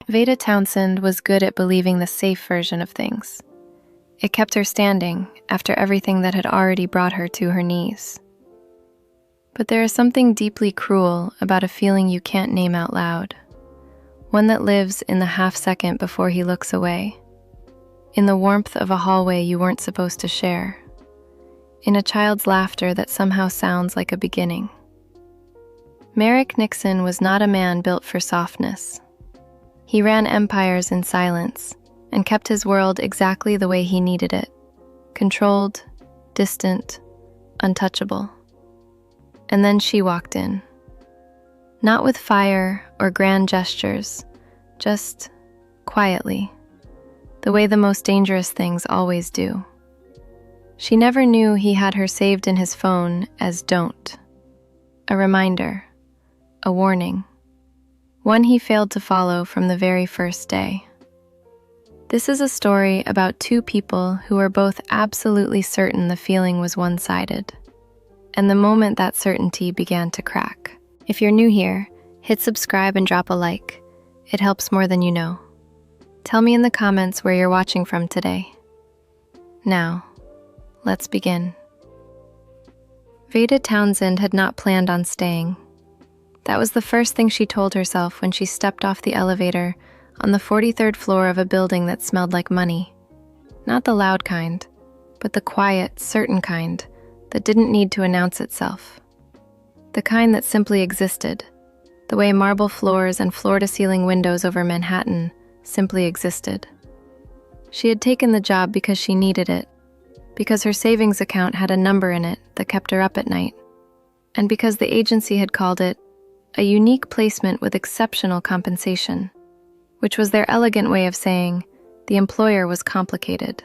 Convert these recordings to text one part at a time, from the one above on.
Veda Townsend was good at believing the safe version of things. It kept her standing after everything that had already brought her to her knees. But there is something deeply cruel about a feeling you can't name out loud, one that lives in the half-second before he looks away, in the warmth of a hallway you weren't supposed to share, in a child's laughter that somehow sounds like a beginning. Merrick Nixon was not a man built for softness. He ran empires in silence and kept his world exactly the way he needed it, controlled, distant, untouchable. And then she walked in. Not with fire or grand gestures, just quietly, the way the most dangerous things always do. She never knew he had her saved in his phone as "don't," a reminder, a warning, one he failed to follow from the very first day. This is a story about two people who were both absolutely certain the feeling was one-sided, and the moment that certainty began to crack. If you're new here, hit subscribe and drop a like. It helps more than you know. Tell me in the comments where you're watching from today. Now, let's begin. Veda Townsend had not planned on staying. That was the first thing she told herself when she stepped off the elevator on the 43rd floor of a building that smelled like money. Not the loud kind, but the quiet, certain kind that didn't need to announce itself. The kind that simply existed, the way marble floors and floor-to-ceiling windows over Manhattan simply existed. She had taken the job because she needed it, because her savings account had a number in it that kept her up at night, and because the agency had called it a unique placement with exceptional compensation, which was their elegant way of saying the employer was complicated.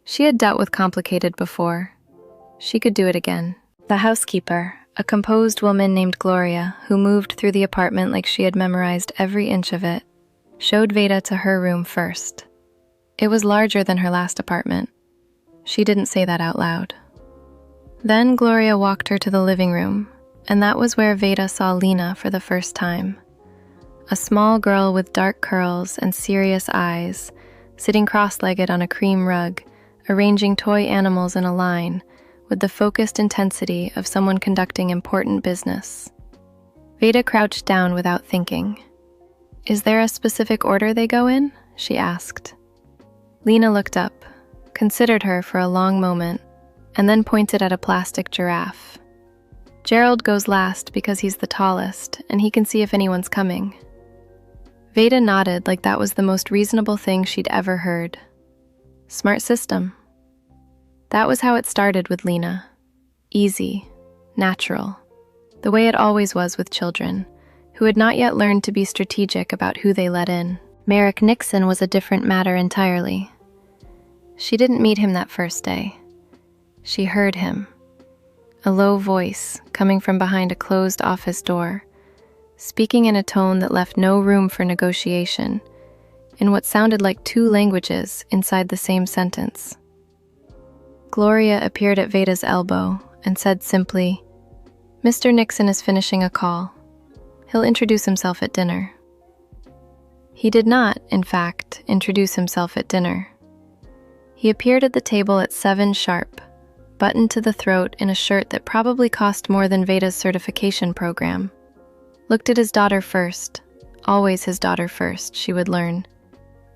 She had dealt with complicated before. She could do it again. The housekeeper, a composed woman named Gloria, who moved through the apartment like she had memorized every inch of it, showed Veda to her room first. It was larger than her last apartment. She didn't say that out loud. Then Gloria walked her to the living room, and that was where Veda saw Lena for the first time. A small girl with dark curls and serious eyes, sitting cross-legged on a cream rug, arranging toy animals in a line, with the focused intensity of someone conducting important business. Veda crouched down without thinking. "Is there a specific order they go in?" she asked. Lena looked up, considered her for a long moment, and then pointed at a plastic giraffe. "Gerald goes last because he's the tallest, and he can see if anyone's coming." Veda nodded like that was the most reasonable thing she'd ever heard. Smart system. That was how it started with Lena. Easy, natural, the way it always was with children, who had not yet learned to be strategic about who they let in. Merrick Nixon was a different matter entirely. She didn't meet him that first day. She heard him. A low voice coming from behind a closed office door, speaking in a tone that left no room for negotiation, in what sounded like two languages inside the same sentence. Gloria appeared at Veda's elbow and said simply, "Mr. Nixon is finishing a call. He'll introduce himself at dinner." He did not, in fact, introduce himself at dinner. He appeared at the table at 7 sharp, buttoned to the throat in a shirt that probably cost more than Veda's certification program. Looked at his daughter first, always his daughter first, she would learn,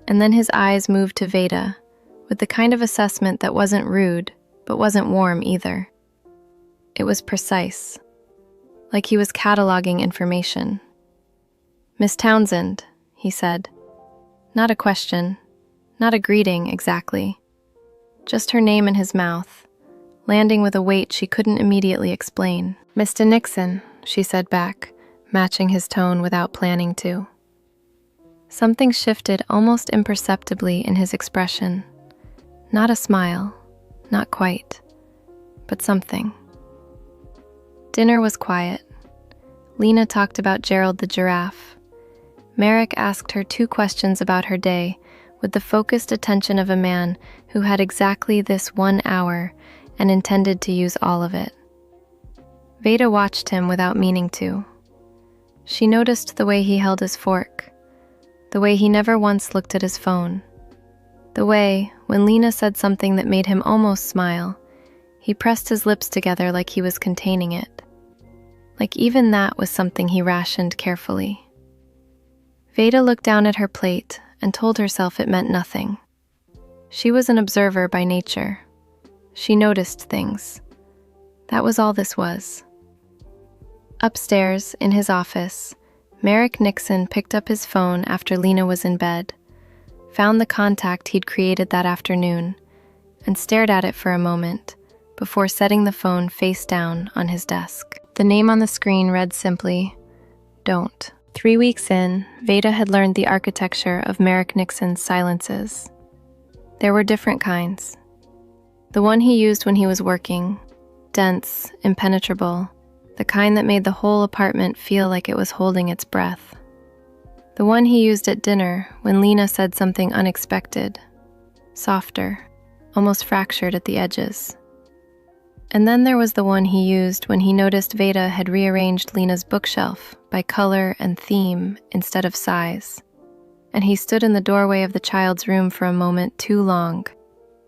and then his eyes moved to Veda, with the kind of assessment that wasn't rude, but wasn't warm either. It was precise, like he was cataloging information. "Miss Townsend," he said. Not a question, not a greeting exactly, just her name in his mouth, landing with a weight she couldn't immediately explain. "Mr. Nixon," she said back, matching his tone without planning to. Something shifted almost imperceptibly in his expression. Not a smile, not quite, but something. Dinner was quiet. Lena talked about Gerald the giraffe. Merrick asked her 2 questions about her day with the focused attention of a man who had exactly this 1 hour and intended to use all of it. Veda watched him without meaning to. She noticed the way he held his fork, The way he never once looked at his phone. The way, when Lena said something that made him almost smile, he pressed his lips together like he was containing it. Like even that was something he rationed carefully. Veda looked down at her plate and told herself it meant nothing. She was an observer by nature. She noticed things. That was all this was. Upstairs, in his office, Merrick Nixon picked up his phone after Lena was in bed, found the contact he'd created that afternoon, and stared at it for a moment before setting the phone face down on his desk. The name on the screen read simply, "Don't." 3 weeks in, Veda had learned the architecture of Merrick Nixon's silences. There were different kinds. The one he used when he was working, dense, impenetrable, the kind that made the whole apartment feel like it was holding its breath. The one he used at dinner when Lena said something unexpected, softer, almost fractured at the edges. And then there was the one he used when he noticed Veda had rearranged Lena's bookshelf by color and theme instead of size, and he stood in the doorway of the child's room for a moment too long,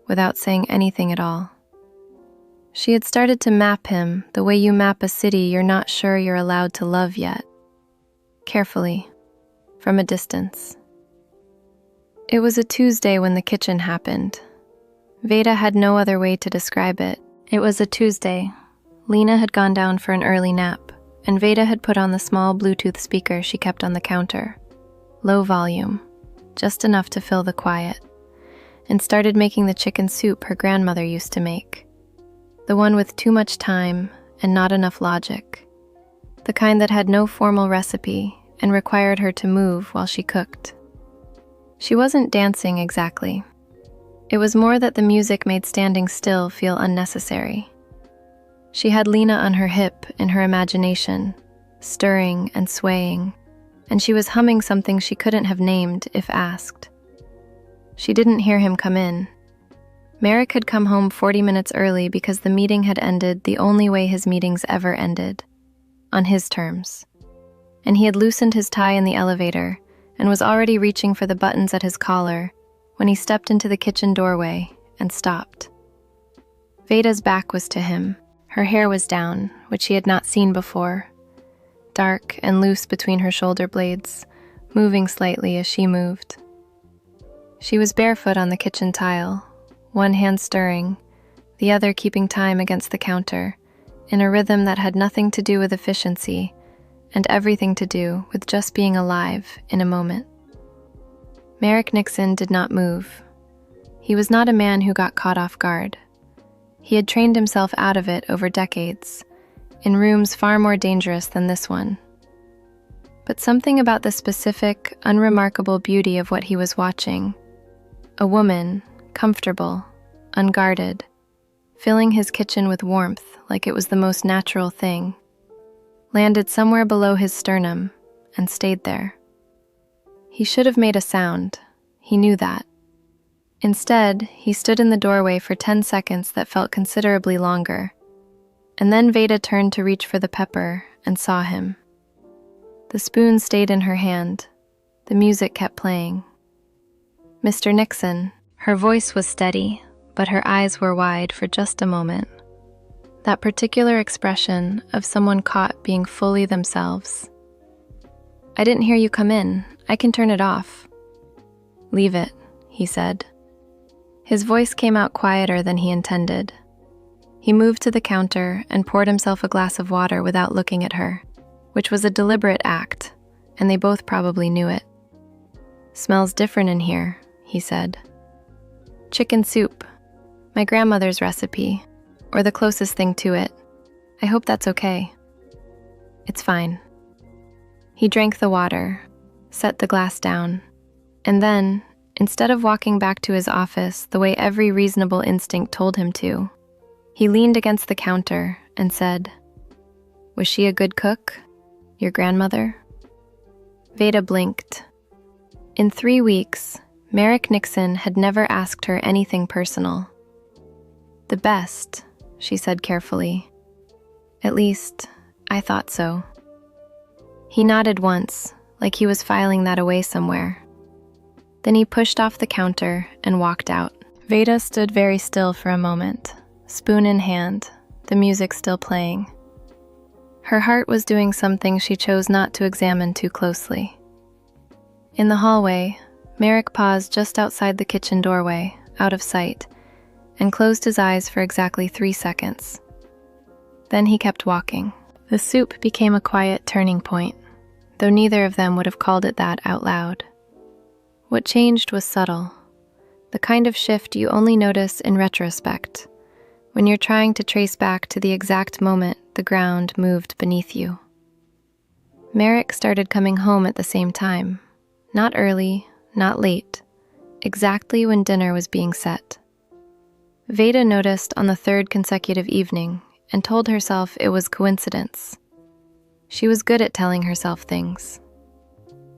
without saying anything at all. She had started to map him the way you map a city you're not sure you're allowed to love yet. Carefully, from a distance. It was a Tuesday when the kitchen happened. Veda had no other way to describe it. It was a Tuesday. Lena had gone down for an early nap, and Veda had put on the small Bluetooth speaker she kept on the counter. Low volume, just enough to fill the quiet, and started making the chicken soup her grandmother used to make. The one with too much time and not enough logic. The kind that had no formal recipe and required her to move while she cooked. She wasn't dancing exactly. It was more that the music made standing still feel unnecessary. She had Lena on her hip in her imagination, stirring and swaying, and she was humming something she couldn't have named if asked. She didn't hear him come in. Merrick had come home 40 minutes early because the meeting had ended the only way his meetings ever ended, on his terms. And he had loosened his tie in the elevator and was already reaching for the buttons at his collar when he stepped into the kitchen doorway and stopped. Veda's back was to him. Her hair was down, which he had not seen before, dark and loose between her shoulder blades, moving slightly as she moved. She was barefoot on the kitchen tile, one hand stirring, the other keeping time against the counter, in a rhythm that had nothing to do with efficiency and everything to do with just being alive in a moment. Merrick Nixon did not move. He was not a man who got caught off guard. He had trained himself out of it over decades, in rooms far more dangerous than this one. But something about the specific, unremarkable beauty of what he was watching, a woman, comfortable, unguarded, filling his kitchen with warmth like it was the most natural thing, landed somewhere below his sternum and stayed there. He should have made a sound. He knew that. Instead, he stood in the doorway for 10 seconds that felt considerably longer, and then Veda turned to reach for the pepper and saw him. The spoon stayed in her hand. The music kept playing. "Mr. Nixon." Her voice was steady, but her eyes were wide for just a moment. That particular expression of someone caught being fully themselves. "I didn't hear you come in. I can turn it off." "Leave it," he said. His voice came out quieter than he intended. He moved to the counter and poured himself a glass of water without looking at her, which was a deliberate act, and they both probably knew it. "Smells different in here," he said. "Chicken soup. My grandmother's recipe, or the closest thing to it. I hope that's okay." "It's fine." He drank the water, set the glass down, and then, instead of walking back to his office the way every reasonable instinct told him to, he leaned against the counter and said, "Was she a good cook? Your grandmother?" Veda blinked. In 3 weeks, Merrick Nixon had never asked her anything personal. "The best," she said carefully. "At least, I thought so." He nodded once, like he was filing that away somewhere, Then he pushed off the counter and walked out. Veda stood very still for a moment, spoon in hand, the music still playing. Her heart was doing something she chose not to examine too closely. In the hallway, Merrick paused just outside the kitchen doorway, out of sight, and closed his eyes for exactly 3 seconds. Then he kept walking. The soup became a quiet turning point, though neither of them would have called it that out loud. What changed was subtle, the kind of shift you only notice in retrospect, when you're trying to trace back to the exact moment the ground moved beneath you. Merrick started coming home at the same time, not early, not late, exactly when dinner was being set. Veda noticed on the 3rd consecutive evening and told herself it was coincidence. She was good at telling herself things.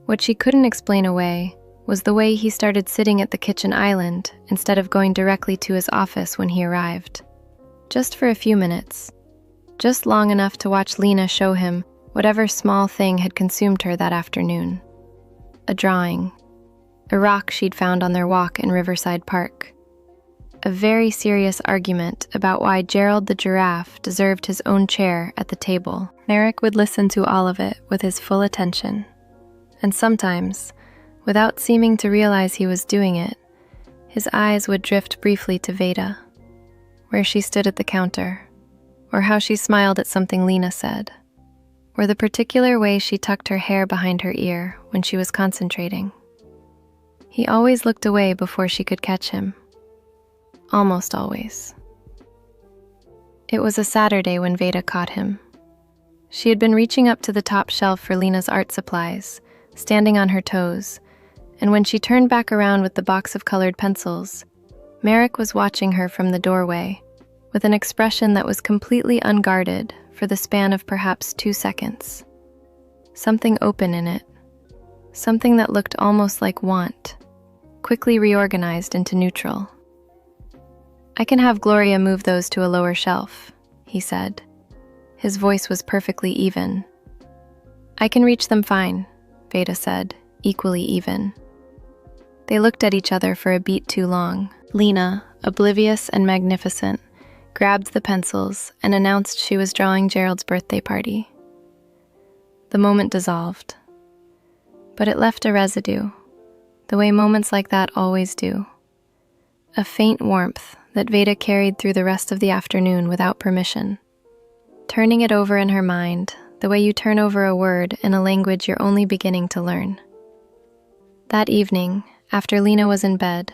What she couldn't explain away was the way he started sitting at the kitchen island instead of going directly to his office when he arrived. Just for a few minutes. Just long enough to watch Lena show him whatever small thing had consumed her that afternoon. A drawing. A rock she'd found on their walk in Riverside Park. A very serious argument about why Gerald the giraffe deserved his own chair at the table. Merrick would listen to all of it with his full attention. And sometimes, without seeming to realize he was doing it, his eyes would drift briefly to Veda, where she stood at the counter, or how she smiled at something Lena said, or the particular way she tucked her hair behind her ear when she was concentrating. He always looked away before she could catch him. Almost always. It was a Saturday when Veda caught him. She had been reaching up to the top shelf for Lena's art supplies, standing on her toes, and when she turned back around with the box of colored pencils, Merrick was watching her from the doorway, with an expression that was completely unguarded for the span of perhaps 2 seconds. Something open in it, something that looked almost like want, quickly reorganized into neutral. "I can have Gloria move those to a lower shelf," he said. His voice was perfectly even. "I can reach them fine," Veda said, equally even. They looked at each other for a beat too long. Lena, oblivious and magnificent, grabbed the pencils and announced she was drawing Gerald's birthday party. The moment dissolved. But it left a residue, the way moments like that always do. A faint warmth that Veda carried through the rest of the afternoon without permission, turning it over in her mind the way you turn over a word in a language you're only beginning to learn. That evening, after Lena was in bed,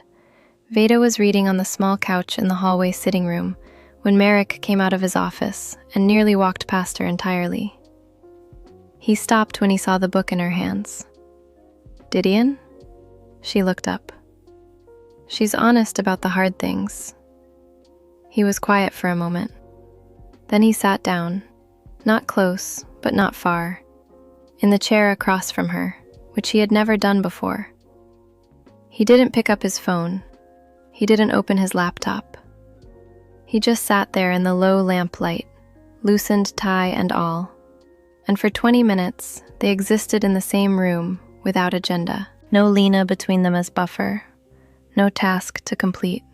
Veda was reading on the small couch in the hallway sitting room when Merrick came out of his office and nearly walked past her entirely. He stopped when he saw the book in her hands. "Didion?" She looked up. "She's honest about the hard things." He was quiet for a moment. Then he sat down, not close, but not far, in the chair across from her, which he had never done before. He didn't pick up his phone. He didn't open his laptop. He just sat there in the low lamplight, loosened tie and all, and for 20 minutes they existed in the same room without agenda. No Lena between them as buffer, no task to complete.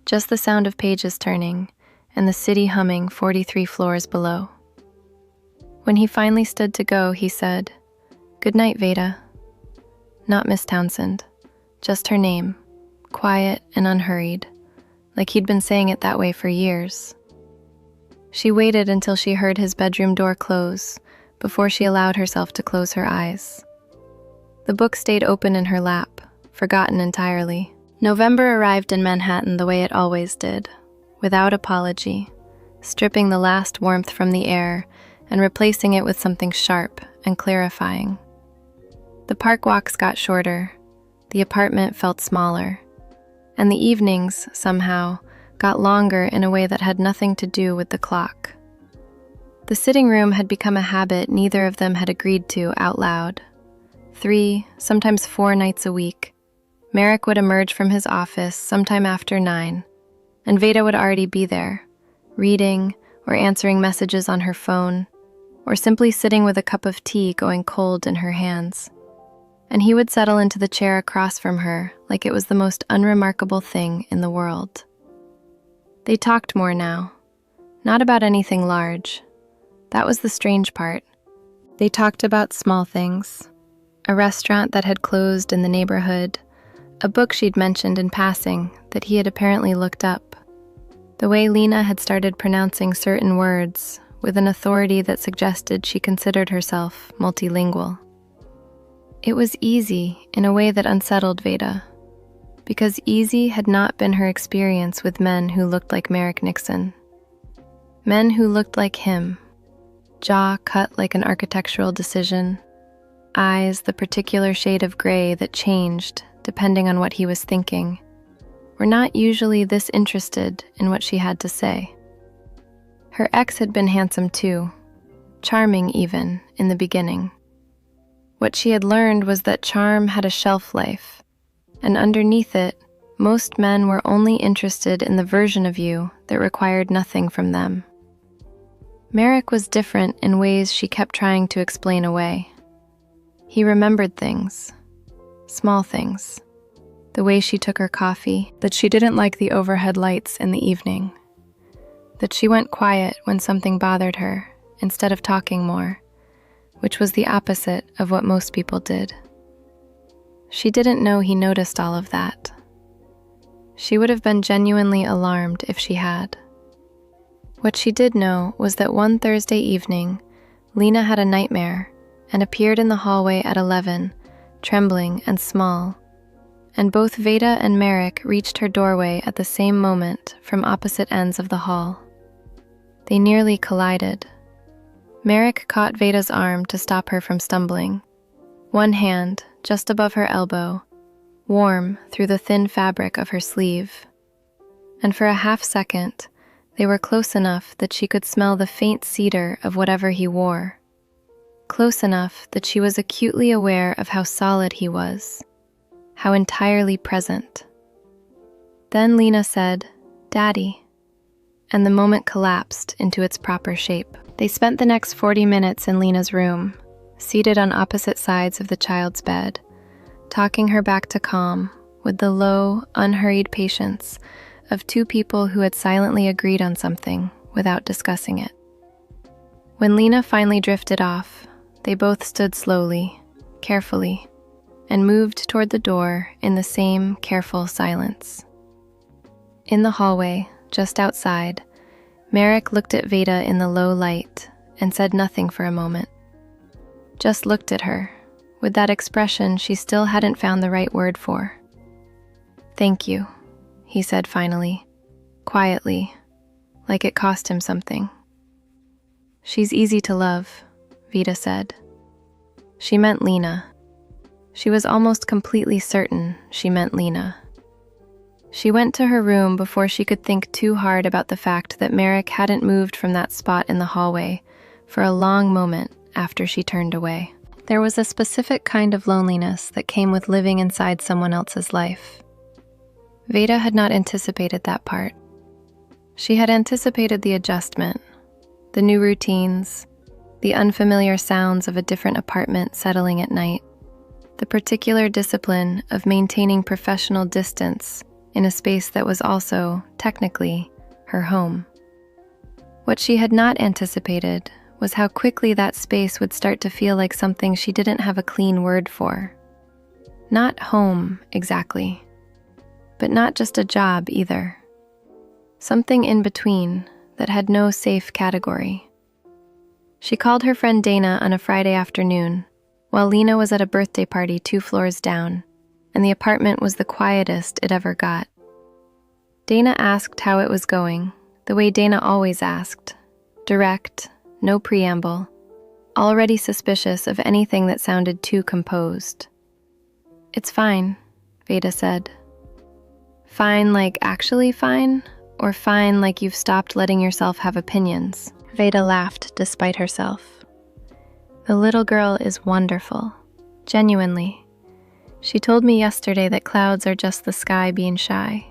Just the sound of pages turning and the city humming 43 floors below. When he finally stood to go, he said, "Good night, Veda." Not Miss Townsend, just her name, quiet and unhurried, like he'd been saying it that way for years. She waited until she heard his bedroom door close before she allowed herself to close her eyes. The book stayed open in her lap, forgotten entirely. November arrived in Manhattan the way it always did, without apology, stripping the last warmth from the air and replacing it with something sharp and clarifying. The park walks got shorter, the apartment felt smaller, and the evenings, somehow, got longer in a way that had nothing to do with the clock. The sitting room had become a habit neither of them had agreed to out loud. 3, sometimes 4 nights a week, Merrick would emerge from his office sometime after 9, and Veda would already be there, reading or answering messages on her phone, or simply sitting with a cup of tea going cold in her hands. and he would settle into the chair across from her like it was the most unremarkable thing in the world. They talked more now, not about anything large. That was the strange part. They talked about small things. A restaurant that had closed in the neighborhood, a book she'd mentioned in passing that he had apparently looked up, the way Lena had started pronouncing certain words with an authority that suggested she considered herself multilingual. It was easy in a way that unsettled Veda, because easy had not been her experience with men who looked like Merrick Nixon. Men who looked like him, jaw cut like an architectural decision, eyes the particular shade of gray that changed depending on what he was thinking, were not usually this interested in what she had to say. Her ex had been handsome too, charming even in the beginning. What she had learned was that charm had a shelf life, and underneath it, most men were only interested in the version of you that required nothing from them. Merrick was different in ways she kept trying to explain away. He remembered things, small things, the way she took her coffee, that she didn't like the overhead lights in the evening, that she went quiet when something bothered her instead of talking more, which was the opposite of what most people did. She didn't know he noticed all of that. She would have been genuinely alarmed if she had. What she did know was that one Thursday evening, Lena had a nightmare and appeared in the hallway at 11, trembling and small, and both Veda and Merrick reached her doorway at the same moment from opposite ends of the hall. They nearly collided. Merrick caught Veda's arm to stop her from stumbling, one hand just above her elbow, warm through the thin fabric of her sleeve. And for a half second, they were close enough that she could smell the faint cedar of whatever he wore. Close enough that she was acutely aware of how solid he was, how entirely present. Then Lena said, "Daddy," and the moment collapsed into its proper shape. They spent the next 40 minutes in Lena's room, seated on opposite sides of the child's bed, talking her back to calm with the low, unhurried patience of two people who had silently agreed on something without discussing it. When Lena finally drifted off, they both stood slowly, carefully, and moved toward the door in the same careful silence. In the hallway, just outside, Merrick looked at Veda in the low light and said nothing for a moment. Just looked at her, with that expression she still hadn't found the right word for. "Thank you," he said finally, quietly, like it cost him something. "She's easy to love," Veda said. She meant Lena. She was almost completely certain she meant Lena. She went to her room before she could think too hard about the fact that Merrick hadn't moved from that spot in the hallway for a long moment after she turned away. There was a specific kind of loneliness that came with living inside someone else's life. Veda had not anticipated that part. She had anticipated the adjustment, the new routines, the unfamiliar sounds of a different apartment settling at night, the particular discipline of maintaining professional distance in a space that was also, technically, her home. What she had not anticipated was how quickly that space would start to feel like something she didn't have a clean word for. Not home, exactly, but not just a job either. Something in between that had no safe category. She called her friend Dana on a Friday afternoon, while Lena was at a birthday party 2 floors down, and the apartment was the quietest it ever got. Dana asked how it was going, the way Dana always asked, direct, no preamble, already suspicious of anything that sounded too composed. "It's fine," Veda said. "Fine like actually fine, or fine like you've stopped letting yourself have opinions?" Veda laughed despite herself. "The little girl is wonderful, genuinely. She told me yesterday that clouds are just the sky being shy."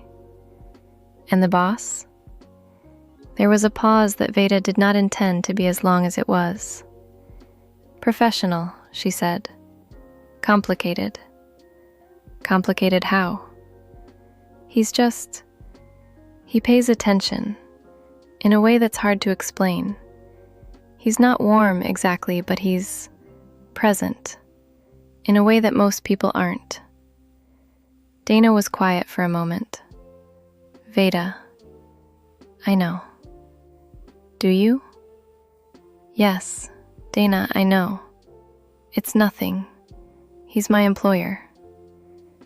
"And the boss?" There was a pause that Veda did not intend to be as long as it was. "Professional," she said. Complicated. Complicated how? He pays attention, in a way that's hard to explain. He's not warm exactly, but he's present, in a way that most people aren't. Dana was quiet for a moment. Veda, I know. Do you? Yes, Dana, I know. It's nothing. He's my employer.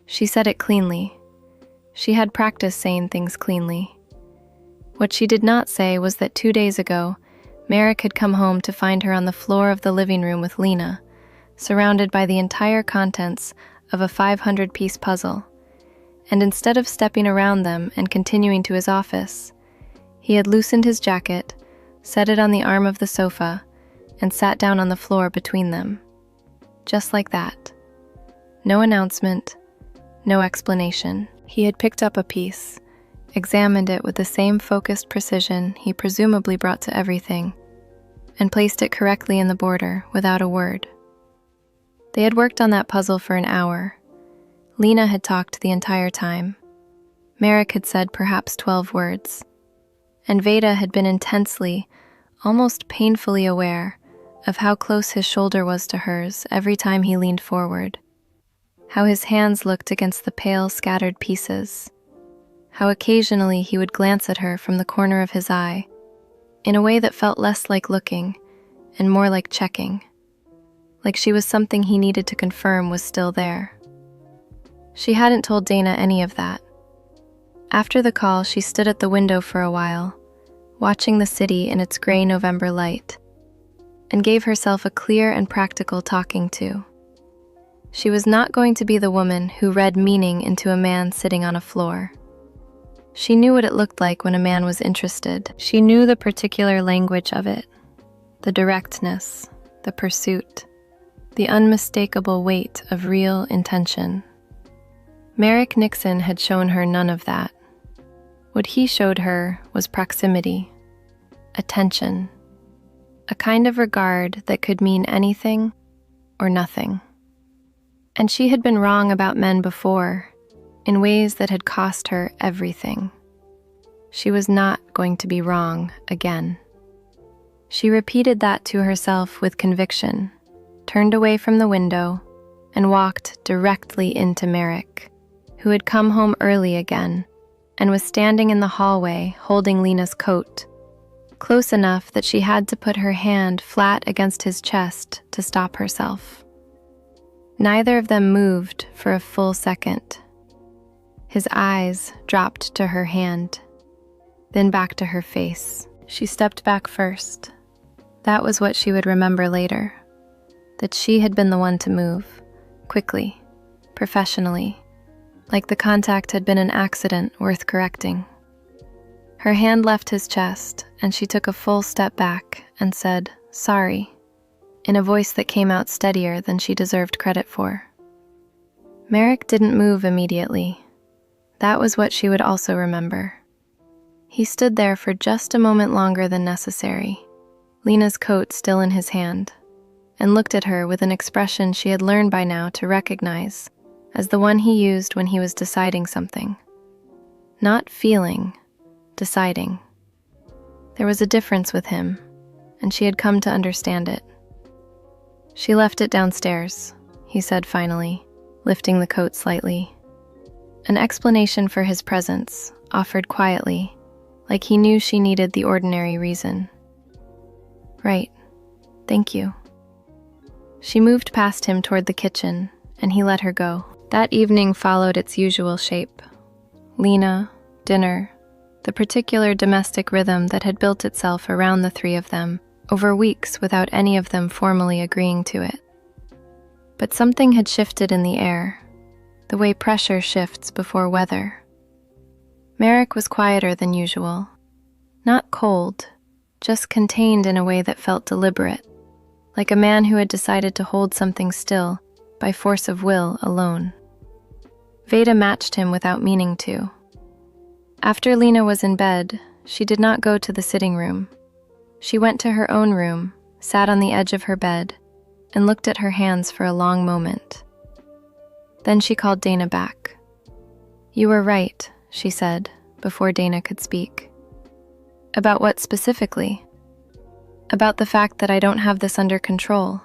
She said it cleanly. She had practiced saying things cleanly. What she did not say was that 2 days ago, Merrick had come home to find her on the floor of the living room with Lena, surrounded by the entire contents of a 500-piece puzzle. And instead of stepping around them and continuing to his office, he had loosened his jacket, set it on the arm of the sofa, and sat down on the floor between them. Just like that. No announcement, no explanation. He had picked up a piece, examined it with the same focused precision he presumably brought to everything, and placed it correctly in the border without a word. They had worked on that puzzle for an hour. Lena had talked the entire time. Merrick had said perhaps 12 words. And Veda had been intensely, almost painfully aware of how close his shoulder was to hers every time he leaned forward. How his hands looked against the pale, scattered pieces. How occasionally he would glance at her from the corner of his eye, in a way that felt less like looking and more like checking. Like she was something he needed to confirm was still there. She hadn't told Dana any of that. After the call, she stood at the window for a while, watching the city in its gray November light, and gave herself a clear and practical talking to. She was not going to be the woman who read meaning into a man sitting on a floor. She knew what it looked like when a man was interested. She knew the particular language of it, the directness, the pursuit, the unmistakable weight of real intention. Merrick Nixon had shown her none of that. What he showed her was proximity, attention, a kind of regard that could mean anything or nothing. And she had been wrong about men before, in ways that had cost her everything. She was not going to be wrong again. She repeated that to herself with conviction, turned away from the window, and walked directly into Merrick, who had come home early again and was standing in the hallway holding Lena's coat, close enough that she had to put her hand flat against his chest to stop herself. Neither of them moved for a full second. His eyes dropped to her hand, then back to her face. She stepped back first. That was what she would remember later, that she had been the one to move, quickly, professionally, like the contact had been an accident worth correcting. Her hand left his chest, and she took a full step back and said, "Sorry," in a voice that came out steadier than she deserved credit for. Merrick didn't move immediately. That was what she would also remember. He stood there for just a moment longer than necessary, Lena's coat still in his hand, and looked at her with an expression she had learned by now to recognize as the one he used when he was deciding something. Not feeling, deciding. There was a difference with him, and she had come to understand it. "She left it downstairs," he said finally, lifting the coat slightly. An explanation for his presence, offered quietly, like he knew she needed the ordinary reason. "Right. Thank you." She moved past him toward the kitchen, and he let her go. That evening followed its usual shape. Lena, dinner, the particular domestic rhythm that had built itself around the three of them over weeks without any of them formally agreeing to it. But something had shifted in the air, the way pressure shifts before weather. Merrick was quieter than usual, not cold, just contained in a way that felt deliberate, like a man who had decided to hold something still by force of will alone. Veda matched him without meaning to. After Lena was in bed, she did not go to the sitting room. She went to her own room, sat on the edge of her bed, and looked at her hands for a long moment. Then she called Dana back. "You were right," she said, before Dana could speak. "About what specifically?" "About the fact that I don't have this under control."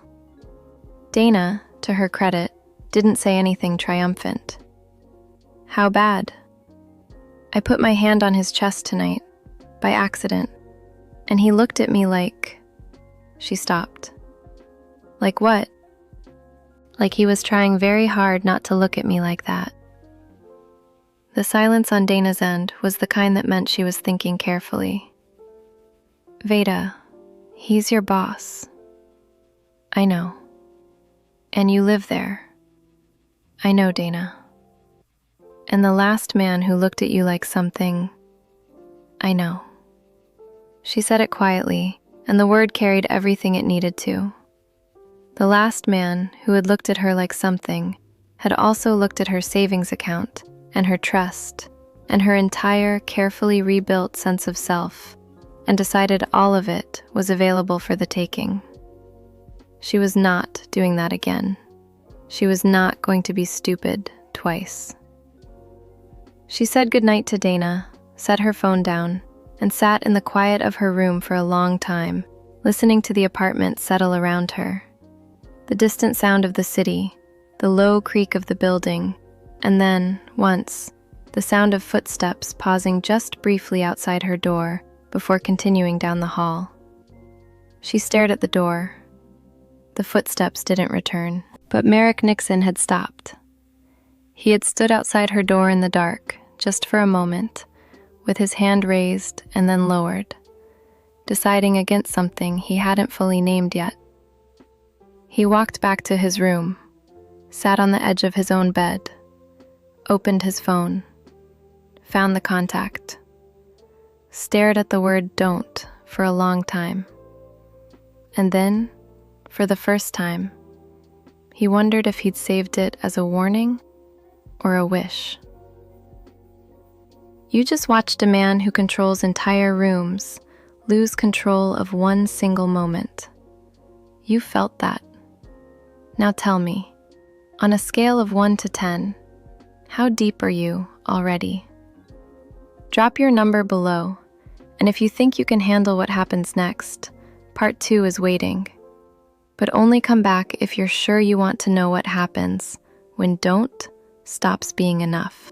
Dana, to her credit, didn't say anything triumphant. "How bad?" "I put my hand on his chest tonight, by accident, and he looked at me like..." She stopped. "Like what?" "Like he was trying very hard not to look at me like that." The silence on Dana's end was the kind that meant she was thinking carefully. "Veda, he's your boss." "I know. And you live there." "I know, Dana." "And the last man who looked at you like something..." "I know." She said it quietly, and the word carried everything it needed to. The last man who had looked at her like something had also looked at her savings account and her trust and her entire carefully rebuilt sense of self and decided all of it was available for the taking. She was not doing that again. She was not going to be stupid twice. She said goodnight to Dana, set her phone down, and sat in the quiet of her room for a long time, listening to the apartment settle around her. The distant sound of the city, the low creak of the building, and then, once, the sound of footsteps pausing just briefly outside her door before continuing down the hall. She stared at the door. The footsteps didn't return, but Merrick Nixon had stopped. He had stood outside her door in the dark, just for a moment, with his hand raised and then lowered, deciding against something he hadn't fully named yet. He walked back to his room, sat on the edge of his own bed, opened his phone, found the contact, stared at the word "don't" for a long time. And then, for the first time, he wondered if he'd saved it as a warning or a wish. You just watched a man who controls entire rooms lose control of one single moment. You felt that. Now tell me, on a scale of 1 to 10, how deep are you already? Drop your number below, and if you think you can handle what happens next, part 2 is waiting. But only come back if you're sure you want to know what happens when "don't" stops being enough.